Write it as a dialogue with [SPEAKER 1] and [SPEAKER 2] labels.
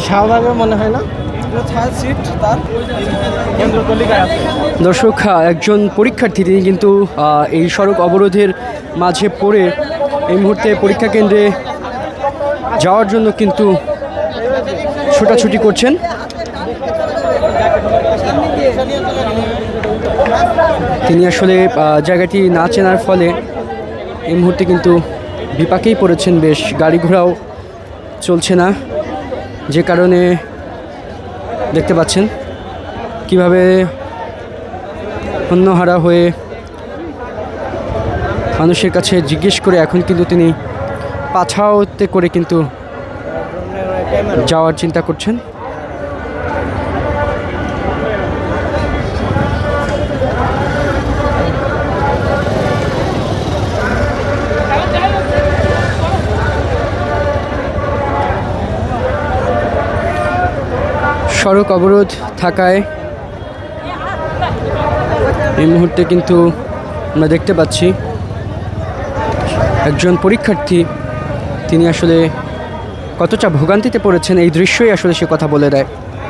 [SPEAKER 1] শাহবাগে মনে হয় না
[SPEAKER 2] দর্শক, একজন পরীক্ষার্থী তিনি কিন্তু এই সড়ক অবরোধের মাঝে পড়ে এই মুহূর্তে পরীক্ষা কেন্দ্রে যাওয়ার জন্য কিন্তু ছোটাছুটি করছেন। তিনি আসলে জায়গাটি না চেনার ফলে এই মুহূর্তে কিন্তু বিপাকেই পড়েছেন, বেশ গাড়ি ঘোড়াও চলছে না, যে কারণে দেখতে পাচ্ছেন কিভাবে অন্যহারা হয়ে মানুষের কাছে জিজ্ঞেস করে এখন কিন্তু তিনি পাছাওতে করে কিন্তু যাওয়ার চিন্তা করছেন। সড়ক অবরোধ থাকায় এই মুহূর্তে কিন্তু আমরা দেখতে পাচ্ছি একজন পরীক্ষার্থী তিনি আসলে কতটা ভোগান্তিতে পড়েছেন এই দৃশ্যই আসলে সে কথা বলে দেয়।